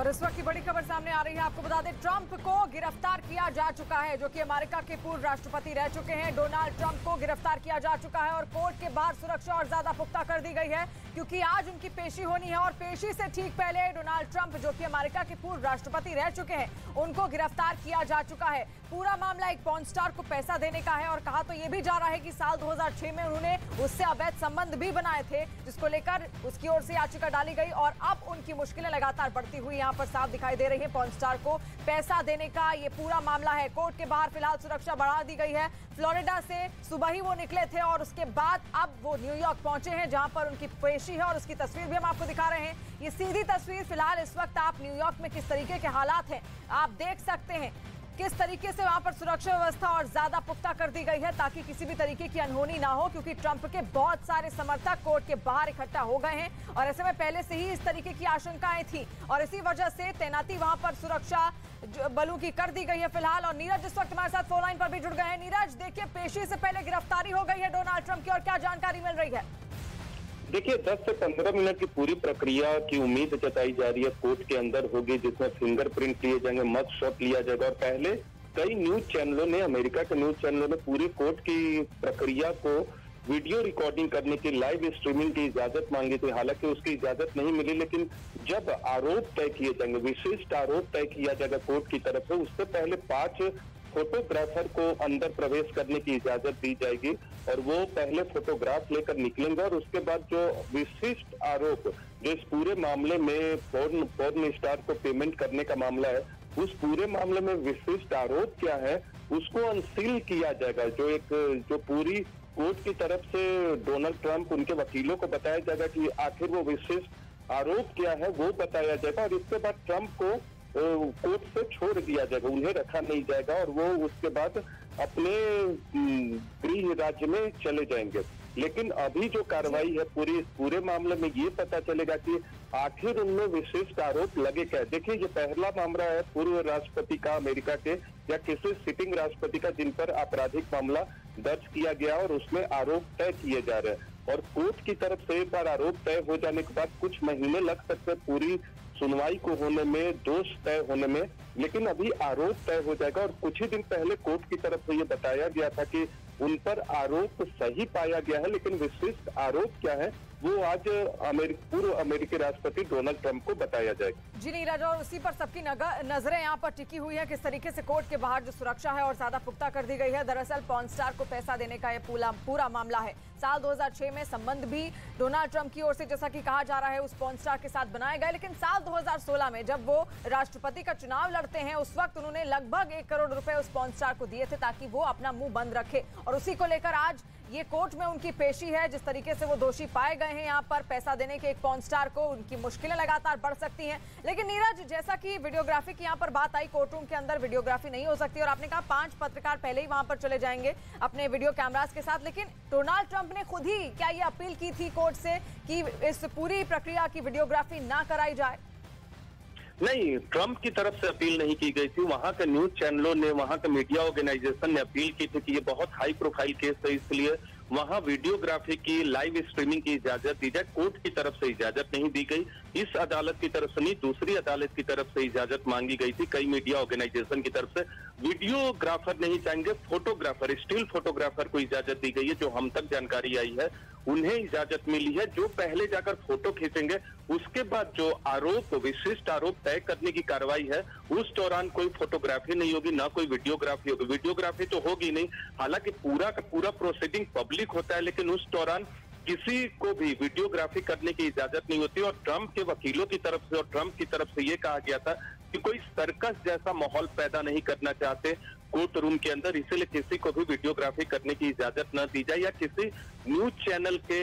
और इस वक्त की बड़ी खबर सामने आ रही है। आपको बता दें, ट्रंप को गिरफ्तार किया जा चुका है, जो कि अमेरिका के पूर्व राष्ट्रपति रह चुके हैं। डोनाल्ड ट्रंप को गिरफ्तार किया जा चुका है और कोर्ट के बाहर सुरक्षा और ज्यादा पुख्ता कर दी गई है, क्योंकि आज उनकी पेशी होनी है। और पेशी से ठीक पहले डोनाल्ड ट्रंप, जो कि अमेरिका के पूर्व राष्ट्रपति रह चुके हैं, उनको गिरफ्तार किया जा चुका है। पूरा मामला एक पॉर्न स्टार को पैसा देने का है और कहा तो ये भी जा रहा है कि साल 2006 में उन्होंने उससे अवैध संबंध भी बनाए थे, जिसको लेकर उसकी ओर से याचिका डाली गई। और अब उनकी मुश्किलें लगातार बढ़ती हुई यहाँ पर साफ दिखाई दे रही है। पॉर्न स्टार को पैसा देने का ये पूरा मामला है। कोर्ट के बाहर फिलहाल सुरक्षा बढ़ा दी गई है। फ्लोरिडा से सुबह ही वो निकले थे और उसके बाद अब वो न्यूयॉर्क पहुंचे हैं, जहां पर उनकी पेशी है। और उसकी तस्वीर भी हम आपको दिखा रहे हैं। ये सीधी तस्वीर फिलहाल इस वक्त आप न्यूयॉर्क में किस तरीके के हालात हैं आप देख सकते हैं। किस तरीके से वहां पर सुरक्षा व्यवस्था और ज्यादा पुख्ता कर दी गई है, ताकि किसी भी तरीके की अनहोनी ना हो, क्योंकि ट्रंप के बहुत सारे समर्थक कोर्ट के बाहर इकट्ठा हो गए हैं। और ऐसे में पहले से ही इस तरीके की आशंकाएं थी और इसी वजह से तैनाती वहां पर सुरक्षा बलों की कर दी गई है फिलहाल। और नीरज इस वक्त हमारे साथ फोन लाइन पर भी जुड़ गए हैं। नीरज, देखिए, पेशी से पहले गिरफ्तारी हो गई है डोनाल्ड ट्रंप की, और क्या जानकारी मिल रही है? देखिए, 10 से 15 मिनट की पूरी प्रक्रिया की उम्मीद जताई जा रही है कोर्ट के अंदर होगी, जिसमें फिंगरप्रिंट लिए जाएंगे, मग शॉट लिया जाएगा। और पहले कई न्यूज चैनलों ने, अमेरिका के न्यूज चैनलों ने पूरी कोर्ट की प्रक्रिया को वीडियो रिकॉर्डिंग करने की, लाइव स्ट्रीमिंग की इजाजत मांगी थी। हालांकि उसकी इजाजत नहीं मिली, लेकिन जब आरोप तय किए जाएंगे, विशिष्ट आरोप तय किया जाएगा कोर्ट की तरफ से, उससे पहले 5 फोटोग्राफर को अंदर प्रवेश करने की इजाजत दी जाएगी और वो पहले फोटोग्राफ लेकर निकलेंगे। और उसके बाद जो विशिष्ट आरोप, जो इस पूरे मामले में पोर्न स्टार को पेमेंट करने का मामला है, उस पूरे मामले में विशिष्ट आरोप क्या है उसको अनसील किया जाएगा। जो पूरी कोर्ट की तरफ से डोनाल्ड ट्रंप, उनके वकीलों को बताया जाएगा कि आखिर वो विशिष्ट आरोप क्या है, वो बताया जाएगा। और इसके बाद ट्रंप को कोर्ट से छोड़ दिया जाएगा, उन्हें रखा नहीं जाएगा और वो उसके बाद अपने गृह राज्य में चले जाएंगे। लेकिन अभी जो कार्रवाई है पूरे मामले में, ये पता चलेगा कि आखिर उनमें विशिष्ट आरोप लगे क्या। देखिए, ये पहला मामला है पूर्व राष्ट्रपति का, अमेरिका के या किसी सिटिंग राष्ट्रपति का, जिन पर आपराधिक मामला दर्ज किया गया और उसमें आरोप तय किए जा रहे हैं। और कोर्ट की तरफ से एक बार आरोप तय हो जाने के बाद कुछ महीने लग सकते हैं पूरी सुनवाई को होने में, दोष तय होने में, लेकिन अभी आरोप तय हो जाएगा। और कुछ ही दिन पहले कोर्ट की तरफ से ये बताया गया था कि उन पर आरोप सही पाया गया है, लेकिन विशिष्ट आरोप क्या है वो आज पूर्व अमेरिकी राष्ट्रपति डोनाल्ड ट्रंप को बताया जाएगा। जी नीरज, और उसी पर सबकी नजरें यहाँ पर टिकी हुई है, किस तरीके से कोर्ट के बाहर जो सुरक्षा है और ज्यादा पुख्ता कर दी गई है। दरअसल पॉर्न स्टार को पैसा देने का ये पूरा मामला है। साल 2006 में संबंध भी डोनाल्ड ट्रंप की ओर से, जैसा कि कहा जा रहा है, उस पॉर्न स्टार के साथ बनाए गए। लेकिन साल 2016 में जब वो राष्ट्रपति का चुनाव लड़ते हैं, उस वक्त उन्होंने लगभग 1 करोड़ रुपए उस पॉर्न स्टार को दिए थे, ताकि वो अपना मुंह बंद रखे। और उसी को लेकर आज ये कोर्ट में उनकी पेशी है। जिस तरीके से वो दोषी पाए गए हैं यहाँ पर पैसा देने के एक पॉर्न स्टार को, उनकी मुश्किलें लगातार बढ़ सकती हैं। लेकिन नीरज, जैसा कि वीडियोग्राफी की यहाँ पर बात आई, कोर्ट रूम के अंदर वीडियोग्राफी नहीं हो सकती और आपने कहा 5 पत्रकार पहले ही वहां पर चले जाएंगे अपने वीडियो कैमरास के साथ। लेकिन डोनाल्ड ट्रंप ने खुद ही क्या ये अपील की थी कोर्ट से कि इस पूरी प्रक्रिया की वीडियोग्राफी ना कराई जाए? नहीं, ट्रंप की तरफ से अपील नहीं की गई थी। वहां के न्यूज चैनलों ने, वहां के मीडिया ऑर्गेनाइजेशन ने अपील की थी कि ये बहुत हाई प्रोफाइल केस है, इसलिए वहां वीडियोग्राफी की, लाइव स्ट्रीमिंग की इजाजत दी जाए। कोर्ट की तरफ से इजाजत नहीं दी गई। इस अदालत की तरफ से नहीं, दूसरी अदालत की तरफ से इजाजत मांगी गई थी। कई मीडिया ऑर्गेनाइजेशन की तरफ से वीडियोग्राफर नहीं चाहेंगे, फोटोग्राफर, स्टिल फोटोग्राफर को इजाजत दी गई है। जो हम तक जानकारी आई है, उन्हें इजाजत मिली है, जो पहले जाकर फोटो खींचेंगे। उसके बाद जो आरोप, विशिष्ट आरोप तय करने की कार्रवाई है, उस दौरान कोई फोटोग्राफी नहीं होगी, ना कोई वीडियोग्राफी होगी। वीडियोग्राफी तो होगी नहीं, हालांकि पूरा का पूरा प्रोसीडिंग पब्लिक होता है, लेकिन उस दौरान किसी को भी वीडियोग्राफी करने की इजाजत नहीं होती। और ट्रंप के वकीलों की तरफ से और ट्रंप की तरफ से ये कहा गया था कि कोई सर्कस जैसा माहौल पैदा नहीं करना चाहते कोर्ट रूम के अंदर, इसीलिए किसी को भी वीडियोग्राफी करने की इजाजत न दी जाए या किसी न्यूज चैनल के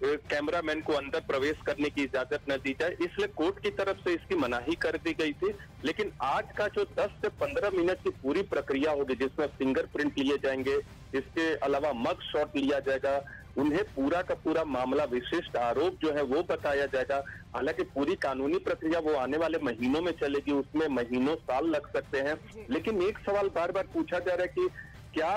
कैमरामैन को अंदर प्रवेश करने की इजाजत न दी जाए, इसलिए कोर्ट की तरफ से इसकी मनाही कर दी गई थी। लेकिन आज का जो 10 से 15 मिनट की पूरी प्रक्रिया होगी, जिसमें फिंगरप्रिंट लिए जाएंगे, इसके अलावा मग शॉट लिया जाएगा, उन्हें पूरा का पूरा मामला, विशिष्ट आरोप जो है वो बताया जाएगा। हालांकि पूरी कानूनी प्रक्रिया वो आने वाले महीनों में चलेगी, उसमें महीनों साल लग सकते हैं। लेकिन एक सवाल बार बार पूछा जा रहा है कि क्या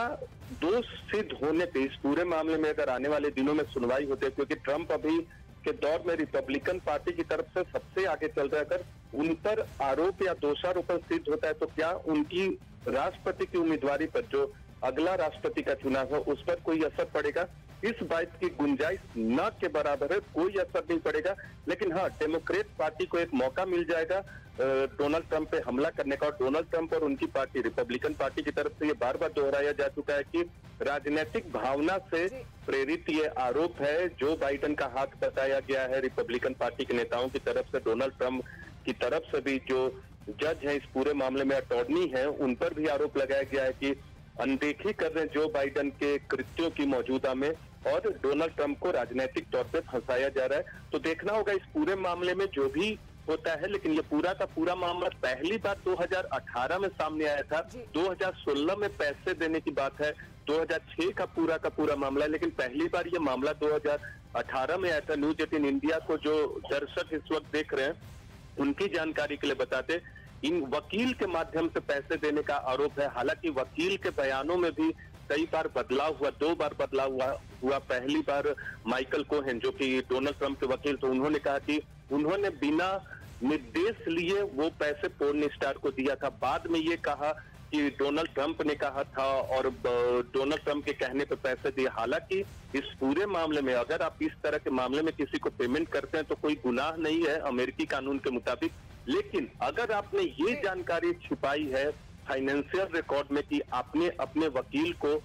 दोष सिद्ध होने पे इस पूरे मामले में अगर आने वाले दिनों में सुनवाई होती है, क्योंकि ट्रंप अभी के दौर में रिपब्लिकन पार्टी की तरफ से सबसे आगे चल रहा है, अगर उन पर आरोप या दोषारोपण सिद्ध होता है तो क्या उनकी राष्ट्रपति की उम्मीदवारी पर, जो अगला राष्ट्रपति का चुनाव है, उस पर कोई असर पड़ेगा? इस बात की गुंजाइश न के बराबर है, कोई असर नहीं पड़ेगा। लेकिन हाँ, डेमोक्रेट पार्टी को एक मौका मिल जाएगा डोनाल्ड ट्रंप पे हमला करने का। और डोनाल्ड ट्रंप और उनकी पार्टी, रिपब्लिकन पार्टी की तरफ से ये बार बार दोहराया जा चुका है कि राजनीतिक भावना से प्रेरित ये आरोप है। जो बाइडेन का हाथ बताया गया है रिपब्लिकन पार्टी के नेताओं की तरफ से, डोनाल्ड ट्रंप की तरफ से भी जो जज है इस पूरे मामले में, अटॉर्नी है, उन पर भी आरोप लगाया गया है कि अनदेखी कर रहे हैं जो बाइडेन के कृत्यों की मौजूदा में, और डोनाल्ड ट्रंप को राजनीतिक तौर पे फंसाया जा रहा है। तो देखना होगा इस पूरे मामले में जो भी होता है। लेकिन ये पूरा का पूरा मामला पहली बार 2018 में सामने आया था। 2016 में पैसे देने की बात है, 2006 का पूरा मामला है, लेकिन पहली बार ये मामला 2018 में आया था। न्यूज 18 इंडिया को जो दर्शक इस वक्त देख रहे हैं उनकी जानकारी के लिए बताते, इन वकील के माध्यम से पैसे देने का आरोप है। हालांकि वकील के बयानों में भी कई बार बदलाव हुआ, 2 बार बदलाव हुआ। पहली बार माइकल कोहेन, जो कि डोनाल्ड ट्रंप के वकील थे, उन्होंने कहा कि उन्होंने बिना निर्देश लिए वो पैसे पोर्न स्टार को दिया था। बाद में ये कहा कि डोनाल्ड ट्रंप ने कहा था और डोनाल्ड ट्रंप के कहने पे पैसे दिए। हालांकि इस पूरे मामले में अगर आप इस तरह के मामले में किसी को पेमेंट करते हैं तो कोई गुनाह नहीं है अमेरिकी कानून के मुताबिक। लेकिन अगर आपने ये जानकारी छिपाई है फाइनेंशियल रिकॉर्ड में कि आपने अपने वकील को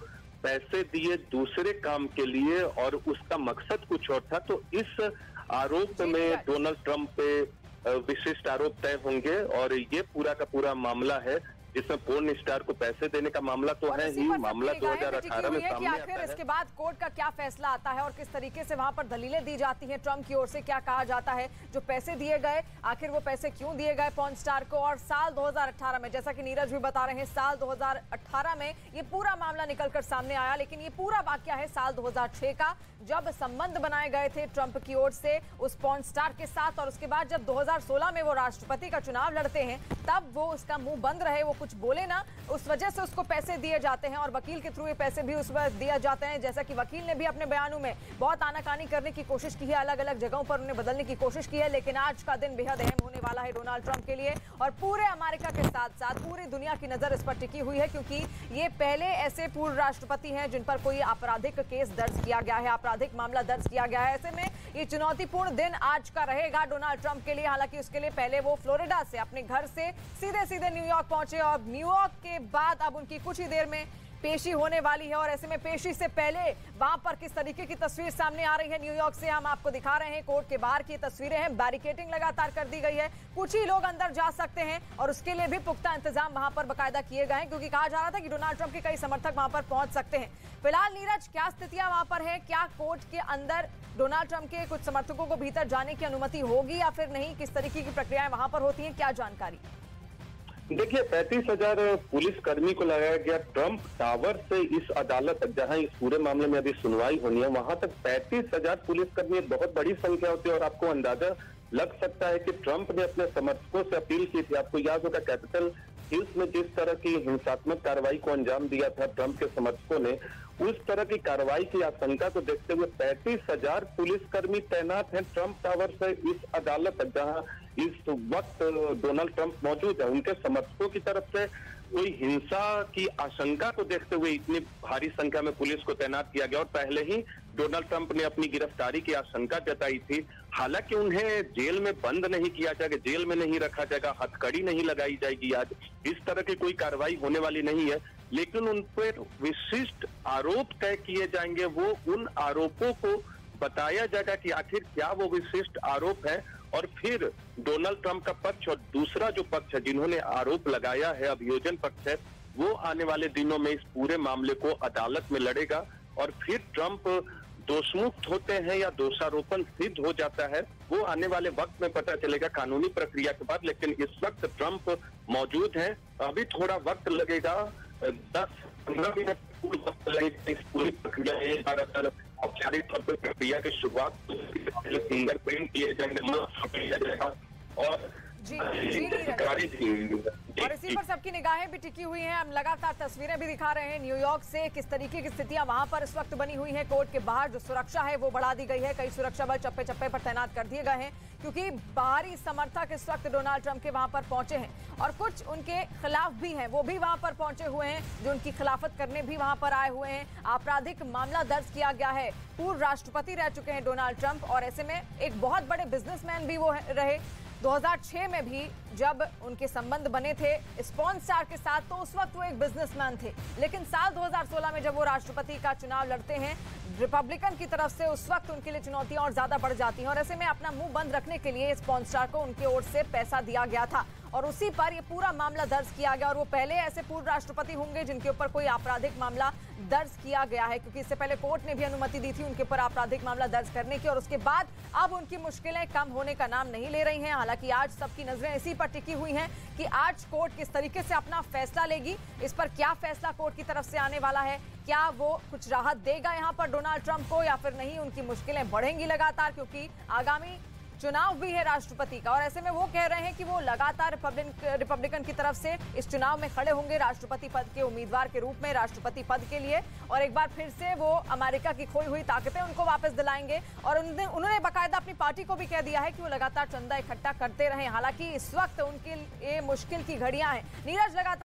पैसे दिए दूसरे काम के लिए और उसका मकसद कुछ और था, तो इस आरोप में डोनाल्ड ट्रंप पे विशिष्ट आरोप तय होंगे। और ये पूरा का पूरा मामला है जिसमें पोर्न स्टार को पैसे देने का मामला तो है ही, मामला 2018 में सामने आता है। इसके बाद कोर्ट का क्या फैसला आता है और किस तरीके से वहां पर दलीलें दी जाती हैं ट्रंप की ओर से, क्या कहा जाता है, जो पैसे दिए गए आखिर वो पैसे क्यों दिए गए पोर्न स्टार को। और साल 2018 में, जैसा कि नीरज भी बता रहे हैं, साल 2018 में ये पूरा मामला निकलकर सामने आया। लेकिन ये पूरा वाकया है साल 2006 का, जब संबंध बनाए गए थे ट्रंप की ओर से उस पोर्न स्टार के साथ। और उसके बाद जब 2016 में वो राष्ट्रपति का चुनाव लड़ते हैं, तब वो उसका मुंह बंद रहे, वो कुछ बोले ना, उस वजह से उसको पैसे दिए जाते हैं और वकील के थ्रू ये पैसे भी उस वक्त दिए जाते हैं। जैसा कि वकील ने भी अपने बयानों में बहुत आनाकानी करने की कोशिश की है, अलग अलग जगहों पर उन्हें बदलने की कोशिश की है। लेकिन आज का दिन बेहद अहम होने वाला है डोनाल्ड ट्रंप के लिए और पूरे अमेरिका के साथ साथ पूरी दुनिया की नजर इस पर टिकी हुई है, क्योंकि ये पहले ऐसे पूर्व राष्ट्रपति हैं जिन पर कोई आपराधिक केस दर्ज किया गया है, आपराधिक मामला दर्ज किया गया है। ऐसे में ये चुनौतीपूर्ण दिन आज का रहेगा डोनाल्ड ट्रंप के लिए। हालांकि उसके लिए पहले वो फ्लोरिडा से अपने घर से सीधे न्यूयॉर्क पहुंचे और न्यूयॉर्क के बाद अब उनकी कुछ ही देर में पेशी होने वाली है। और ऐसे में पेशी से पहले वहां पर किस तरीके की तस्वीर सामने आ रही है न्यूयॉर्क से, हम आपको दिखा रहे हैं। कोर्ट के बाहर की तस्वीरें हैं, बैरिकेडिंग लगातार कर दी गई है, कुछ ही लोग अंदर जा सकते हैं और उसके लिए भी पुख्ता इंतजाम वहां पर बाकायदा किए गए हैं, क्योंकि कहा जा रहा था कि डोनाल्ड ट्रंप के कई समर्थक वहां पर पहुंच सकते हैं। फिलहाल नीरज, क्या स्थितियां वहां पर है? क्या कोर्ट के अंदर डोनाल्ड ट्रंप के कुछ समर्थकों को भीतर जाने की अनुमति होगी या फिर नहीं? किस तरीके की प्रक्रियाएं वहां पर होती हैं, क्या जानकारी? देखिए, 35,000 पुलिस कर्मी को लगाया गया ट्रंप टावर से इस अदालत तक, जहां इस पूरे मामले में अभी सुनवाई होनी है, वहां तक 35,000 पुलिस कर्मी एक बहुत बड़ी संख्या होती है। और आपको अंदाजा लग सकता है कि ट्रंप ने अपने समर्थकों से अपील की थी। आपको याद होगा कैपिटल हिल्स में जिस तरह की हिंसात्मक कार्रवाई को अंजाम दिया था ट्रंप के समर्थकों ने, उस तरह की कार्रवाई की आशंका को देखते हुए 35,000 पुलिसकर्मी तैनात हैं ट्रंप टावर से इस अदालत तक, जहां इस वक्त डोनाल्ड ट्रंप मौजूद है। उनके समर्थकों की तरफ से कोई हिंसा की आशंका को देखते हुए इतनी भारी संख्या में पुलिस को तैनात किया गया। और पहले ही डोनाल्ड ट्रंप ने अपनी गिरफ्तारी की आशंका जताई थी। हालांकि उन्हें जेल में बंद नहीं किया जाएगा, जेल में नहीं रखा जाएगा, हथकड़ी नहीं लगाई जाएगी, आज इस तरह की कोई कार्रवाई होने वाली नहीं है। लेकिन उन पर विशिष्ट आरोप तय किए जाएंगे। वो उन आरोपों को बताया जाएगा कि आखिर क्या वो विशिष्ट आरोप है, और फिर डोनाल्ड ट्रंप का पक्ष और दूसरा जो पक्ष है जिन्होंने आरोप लगाया है, अभियोजन पक्ष है, वो आने वाले दिनों में इस पूरे मामले को अदालत में लड़ेगा। और फिर ट्रंप दोषमुक्त होते हैं या दोषारोपण सिद्ध हो जाता है, वो आने वाले वक्त में पता चलेगा कानूनी प्रक्रिया के बाद। लेकिन इस वक्त ट्रंप मौजूद हैं, अभी थोड़ा वक्त लगेगा, 10-15 मिनट वक्त लगेगा इस पूरी प्रक्रिया औपचारिक तौर पर प्रक्रिया की शुरुआत फिंगरप्रिंट किए जाएंगे, जाएगा और जी जी नीरज। और इसी पर सबकी निगाहें भी टिकी हुई हैं। हम लगातार तस्वीरें भी दिखा रहे हैं न्यूयॉर्क से, किस तरीके की स्थितियां वहां पर इस वक्त बनी हुई हैं। कोर्ट के बाहर जो सुरक्षा है वो बढ़ा दी गई है, कई सुरक्षा बल चप्पे चप्पे पर तैनात कर दिए गए हैं, क्योंकि बाहरी समर्थक इस वक्त डोनाल्ड ट्रंप के वहां पर पहुंचे हैं और कुछ उनके खिलाफ भी हैं, वो भी वहां पर पहुंचे हुए हैं, जो उनकी खिलाफत करने भी वहां पर आए हुए हैं। आपराधिक मामला दर्ज किया गया है। पूर्व राष्ट्रपति रह चुके हैं डोनाल्ड ट्रंप और ऐसे में एक बहुत बड़े बिजनेसमैन भी वो रहे। 2006 में भी जब उनके संबंध बने थे स्पॉन स्टार के साथ, तो उस वक्त वो एक बिजनेसमैन थे, लेकिन साल 2016 में जब वो राष्ट्रपति का चुनाव लड़ते हैं रिपब्लिकन की तरफ से, उस वक्त उनके लिए चुनौतियां और ज्यादा बढ़ जाती हैं और ऐसे में अपना मुंह बंद रखने के लिए स्पॉन स्टार को उनकी ओर से पैसा दिया गया था और उसी पर ये पूरा मामला दर्ज किया गया। और वो पहले ऐसे पूर्व राष्ट्रपति होंगे जिनके ऊपर कोई आपराधिक मामला दर्ज किया गया है, क्योंकि इससे पहले कोर्ट ने भी अनुमति दी थी उनके ऊपर आपराधिक मामला दर्ज करने की और उसके बाद अब उनकी मुश्किलें कम होने का नाम नहीं ले रही हैं। हालांकि आज सबकी नजरें इसी पर टिकी हुई हैं कि आज कोर्ट किस तरीके से अपना फैसला लेगी, इस पर क्या फैसला कोर्ट की तरफ से आने वाला है, क्या वो कुछ राहत देगा यहाँ पर डोनाल्ड ट्रंप को या फिर नहीं, उनकी मुश्किलें बढ़ेंगी लगातार, क्योंकि आगामी चुनाव भी है राष्ट्रपति का और ऐसे में वो कह रहे हैं कि वो लगातार रिपब्लिकन की तरफ से इस चुनाव में खड़े होंगे राष्ट्रपति पद के उम्मीदवार के रूप में, राष्ट्रपति पद के लिए, और एक बार फिर से वो अमेरिका की खोई हुई ताकतें उनको वापस दिलाएंगे। और उन्होंने बाकायदा अपनी पार्टी को भी कह दिया है कि वो लगातार चंदा इकट्ठा करते रहें। हालांकि इस वक्त उनके लिए मुश्किल की घड़ियां हैं। नीरज, लगातार